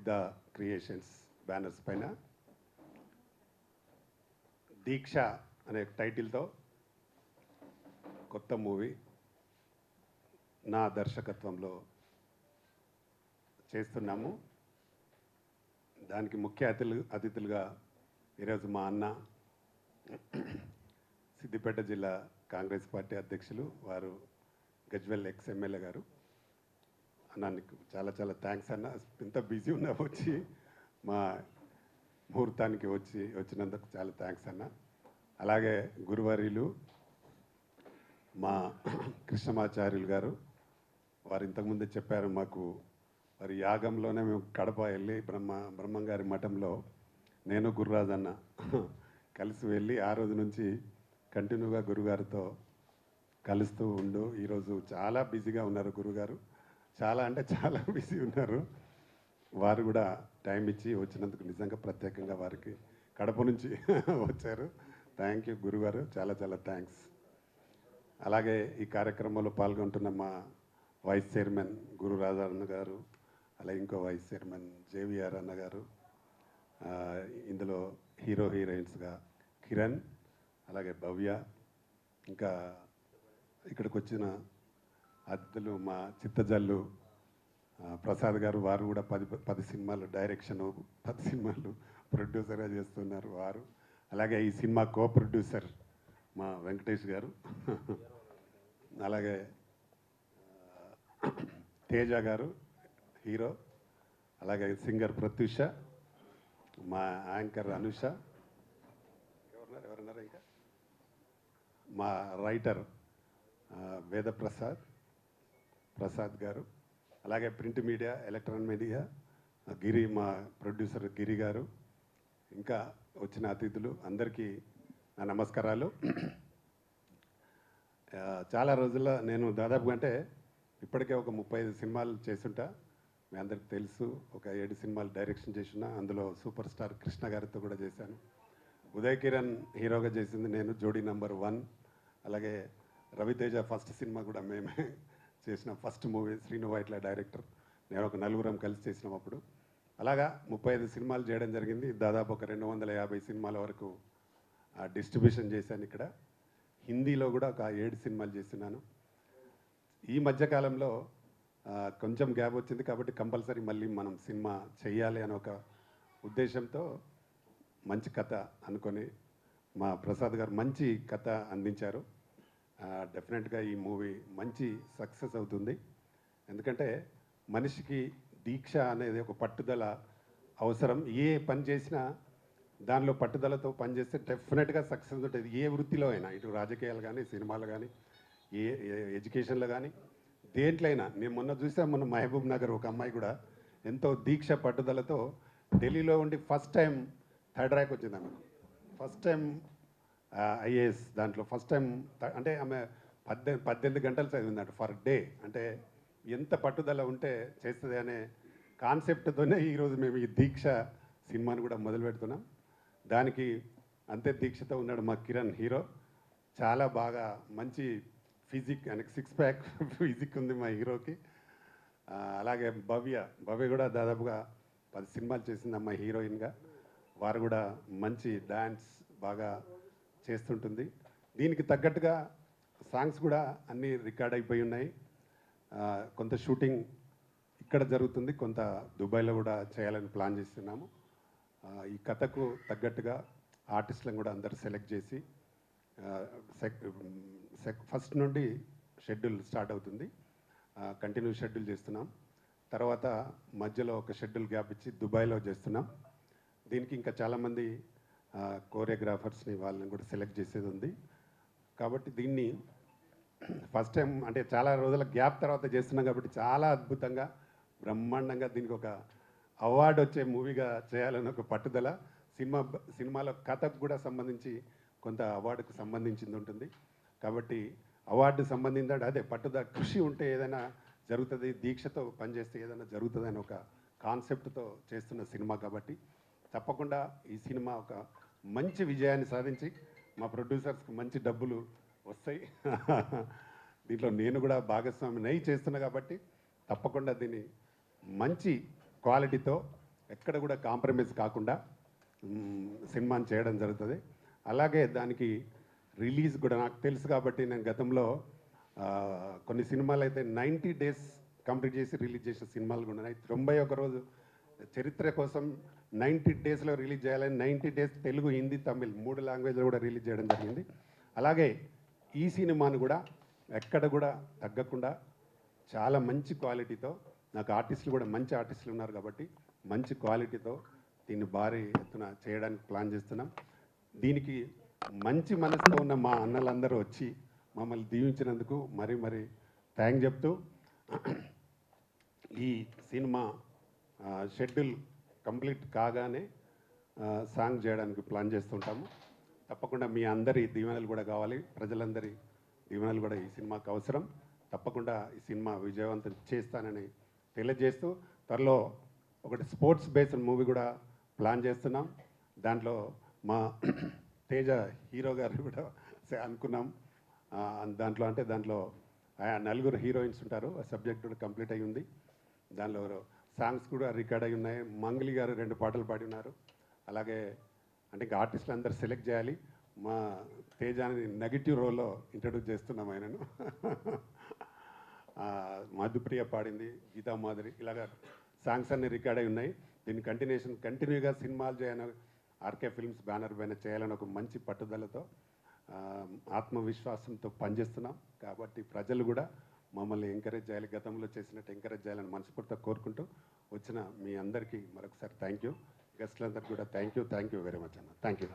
సిద్ధ creations banners పైన దీక్ష అనే టైటిల్తో కొత్త మూవీ నా దర్శకత్వంలో చేస్తున్నాము. దానికి ముఖ్య అతిథులుగా ఈరోజు మా అన్న సిద్దిపేట జిల్లా కాంగ్రెస్ పార్టీ అధ్యక్షులు వారు గజ్వెల్ ఎక్స్ ఎమ్మెల్యే గారు. అన్న నీకు చాలా చాలా థ్యాంక్స్ అన్న, ఇంత బిజీ ఉన్నా వచ్చి మా ముహూర్తానికి వచ్చినందుకు చాలా థ్యాంక్స్ అన్న. అలాగే గురువారీలు మా కృష్ణమాచార్యులు గారు, వారు ఇంతకుముందే చెప్పారు మాకు, వారి యాగంలోనే మేము కడప వెళ్ళి బ్రహ్మంగారి మఠంలో నేను గురురాజు అన్న కలిసి వెళ్ళి ఆ రోజు నుంచి కంటిన్యూగా గురుగారితో కలుస్తూ ఉండు. ఈరోజు చాలా బిజీగా ఉన్నారు గురుగారు, చాలా అంటే చాలా బిజీ ఉన్నారు. వారు కూడా టైం ఇచ్చి వచ్చినందుకు నిజంగా ప్రత్యేకంగా వారికి కడప నుంచి వచ్చారు. థ్యాంక్ యూ గురుగారు, చాలా చాలా థ్యాంక్స్. అలాగే ఈ కార్యక్రమంలో పాల్గొంటున్న మా వైస్ చైర్మన్ గురురాజు అన్న గారు, అలాగే ఇంకో వైస్ చైర్మన్ జేవిఆర్ అన్న గారు, ఇందులో హీరో హీరోయిన్స్గా కిరణ్, అలాగే భవ్య, ఇంకా ఇక్కడికి వచ్చిన అతిథులు మా చిత్తజల్లు ప్రసాద్ గారు, వారు కూడా 10 సినిమాలు డైరెక్షను, 10 సినిమాలు ప్రొడ్యూసర్గా చేస్తున్నారు వారు. అలాగే ఈ సినిమా కో ప్రొడ్యూసర్ మా వెంకటేష్ గారు, అలాగే తేజ గారు హీరో, అలాగే సింగర్ ప్రత్యూష, మా యాంకర్ అనుష, ఎవరున్నారు ఇంకా మా రైటర్ ప్రసాద్ గారు, అలాగే ప్రింట్ మీడియా ఎలక్ట్రానిక్ మీడియా గిరి, మా ప్రొడ్యూసర్ గిరి గారు, ఇంకా వచ్చిన అతిథులు అందరికీ నా నమస్కారాలు. చాలా రోజుల్లో నేను దాదాపుగా అంటే ఇప్పటికే ఒక 35 సినిమాలు చేస్తుంటా, మీ అందరికి తెలుసు. ఒక 7 సినిమాలు డైరెక్షన్ చేసిన, అందులో సూపర్ స్టార్ కృష్ణ గారితో కూడా చేశాను. ఉదయ్ కిరణ్ హీరోగా చేసింది నేను, జోడీ నంబర్ 1. అలాగే రవితేజ ఫస్ట్ సినిమా కూడా మేమే చేసిన first movie, Srinu Vaitla director, నేను ఒక నలుగురం కలిసి చేసినాం అప్పుడు. అలాగా 35 సినిమాలు చేయడం జరిగింది. దాదాపు ఒక 250 సినిమాల వరకు డిస్ట్రిబ్యూషన్ చేశాను. ఇక్కడ హిందీలో కూడా ఒక 7 సినిమాలు చేస్తున్నాను. ఈ మధ్యకాలంలో కొంచెం గ్యాప్ వచ్చింది కాబట్టి కంపల్సరీ మళ్ళీ మనం సినిమా చెయ్యాలి అని ఒక ఉద్దేశంతో మంచి కథ అనుకొని మా ప్రసాద్ గారు మంచి కథ అందించారు. డెఫినెట్గా ఈ మూవీ మంచి సక్సెస్ అవుతుంది. ఎందుకంటే మనిషికి దీక్ష అనేది ఒక పట్టుదల అవసరం. ఏ పని చేసినా దానిలో పట్టుదలతో పనిచేస్తే డెఫినెట్గా సక్సెస్ ఉంటుంది. ఏ వృత్తిలో అయినా, ఇటు రాజకీయాలు కానీ, సినిమాలు కానీ, ఏ ఎడ్యుకేషన్లో కానీ, దేంట్లో అయినా. నేను మొన్న చూసాను, మొన్న మహబూబ్ నగర్ ఒక అమ్మాయి కూడా ఎంతో దీక్ష పట్టుదలతో ఢిల్లీలో ఉండి ఫస్ట్ టైం 3rd ర్యాంక్ వచ్చింది ఆమెకు. ఫస్ట్ టైం ఐఏఎస్ దాంట్లో ఫస్ట్ టైం, అంటే ఆమె 18 గంటలు చదివిందట ఫర్ డే. అంటే ఎంత పట్టుదల ఉంటే చేస్తుంది అనే కాన్సెప్ట్తోనే ఈరోజు మేము ఈ దీక్ష సినిమాని కూడా మొదలు పెడుతున్నాం. దానికి అంతే దీక్షతో ఉన్నాడు మా కిరణ్ హీరో. చాలా బాగా మంచి ఫిజిక్, ఆయనకి 6 ప్యాక్ ఫిజిక్ ఉంది మా హీరోకి. అలాగే భవ్య కూడా దాదాపుగా 10 సినిమాలు చేసింది అమ్మాయి హీరోయిన్గా. వారు కూడా మంచి డ్యాన్స్ బాగా చేస్తుంటుంది. దీనికి తగ్గట్టుగా సాంగ్స్ కూడా అన్నీ రికార్డ్ అయిపోయి ఉన్నాయి. కొంత షూటింగ్ ఇక్కడ జరుగుతుంది, కొంత దుబాయ్లో కూడా చేయాలని ప్లాన్ చేస్తున్నాము. ఈ కథకు తగ్గట్టుగా ఆర్టిస్టులను కూడా అందరు సెలెక్ట్ చేసి ఫస్ట్ నుండి షెడ్యూల్ స్టార్ట్ అవుతుంది. కంటిన్యూ షెడ్యూల్ చేస్తున్నాం. తర్వాత మధ్యలో ఒక షెడ్యూల్ గ్యాప్ ఇచ్చి దుబాయ్లో చేస్తున్నాం. దీనికి ఇంకా చాలామంది కోరియోగ్రాఫర్స్ని వాళ్ళని కూడా సెలెక్ట్ చేసేది ఉంది. కాబట్టి దీన్ని ఫస్ట్ టైం అంటే చాలా రోజుల గ్యాప్ తర్వాత చేస్తున్నాం కాబట్టి చాలా అద్భుతంగా బ్రహ్మాండంగా దీనికి ఒక అవార్డు వచ్చే మూవీగా చేయాలని ఒక పట్టుదల. సినిమాలో కథకు కూడా సంబంధించి కొంత అవార్డుకు సంబంధించింది ఉంటుంది. కాబట్టి అవార్డు సంబంధించి అదే పట్టుదల, కృషి ఉంటే ఏదైనా జరుగుతుంది, దీక్షతో పనిచేస్తే ఏదైనా జరుగుతుంది అని ఒక కాన్సెప్ట్తో చేస్తున్న సినిమా. కాబట్టి తప్పకుండా ఈ సినిమా ఒక మంచి విజయాన్ని సాధించి మా ప్రొడ్యూసర్స్కి మంచి డబ్బులు వస్తాయి. దీంట్లో నేను కూడా భాగస్వామిని చేస్తున్నా కాబట్టి తప్పకుండా దీన్ని మంచి క్వాలిటీతో ఎక్కడ కూడా కాంప్రమైజ్ కాకుండా సినిమాని చేయడం జరుగుతుంది. అలాగే దానికి రిలీజ్ కూడా నాకు తెలుసు కాబట్టి నేను గతంలో కొన్ని సినిమాలు అయితే 90 డేస్ కంప్లీట్ చేసి రిలీజ్ చేసిన సినిమాలు కూడా ఉన్నాయి. 91 రోజు చరిత్ర కోసం 90 డేస్లో రిలీజ్ చేయాలని 90 డేస్ తెలుగు, హిందీ, తమిళ్ 3 లాంగ్వేజ్లో కూడా రిలీజ్ చేయడం జరిగింది. అలాగే ఈ సినిమాను కూడా ఎక్కడ కూడా తగ్గకుండా చాలా మంచి క్వాలిటీతో, నాకు ఆర్టిస్టులు కూడా మంచి ఆర్టిస్టులు ఉన్నారు కాబట్టి మంచి క్వాలిటీతో దీన్ని భారీ ఎత్తున చేయడానికి ప్లాన్ చేస్తున్నాం. దీనికి మంచి మనసుతో ఉన్న మా అన్నలందరూ వచ్చి మమ్మల్ని దీవించినందుకు మరీ మరీ థ్యాంక్ చెప్తూ, ఈ సినిమా షెడ్యూల్ కంప్లీట్ కాగానే సాంగ్ చేయడానికి ప్లాన్ చేస్తుంటాము. తప్పకుండా మీ అందరి దీవెనలు కూడా కావాలి, ప్రజలందరి దీవెనలు కూడా ఈ సినిమాకు అవసరం. తప్పకుండా ఈ సినిమా విజయవంతం చేస్తానని తెలియజేస్తూ, త్వరలో ఒకటి స్పోర్ట్స్ బేస్డ్ మూవీ కూడా ప్లాన్ చేస్తున్నాం. దాంట్లో మా తేజ హీరో గారు కూడా అనుకున్నాం. దాంట్లో నలుగురు హీరోయిన్స్ ఉంటారు. ఆ సబ్జెక్ట్ కూడా కంప్లీట్ అయి ఉంది. దానిలో సాంగ్స్ కూడా రికార్డ్ అయి ఉన్నాయి. మంగ్లీ గారు 2 పాటలు పాడి ఉన్నారు. అలాగే అంటే ఇంకా ఆర్టిస్టులు అందరు సెలెక్ట్ చేయాలి. మా తేజాని నెగిటివ్ రోల్లో ఇంట్రడ్యూస్ చేస్తున్నాం ఆయనను. మధుప్రియ పాడింది, గీతా మాధురి, ఇలాగ సాంగ్స్ అన్నీ రికార్డ్ అయి ఉన్నాయి. దీన్ని కంటిన్యూగా సినిమాలు చేయాలని ఆర్కే ఫిల్మ్స్ బ్యానర్ పైన చేయాలని ఒక మంచి పట్టుదలతో ఆత్మవిశ్వాసంతో పనిచేస్తున్నాం. కాబట్టి ప్రజలు కూడా మమ్మల్ని ఎంకరేజ్ చేయాలి, గతంలో చేసినట్టు ఎంకరేజ్ చేయాలని మనస్ఫూర్తిగా కోరుకుంటూ వచ్చిన మీ అందరికీ మరొకసారి థ్యాంక్ యూ. గెస్ట్లందరికీ కూడా థ్యాంక్ యూ వెరీ మచ్ అన్న. Thank you.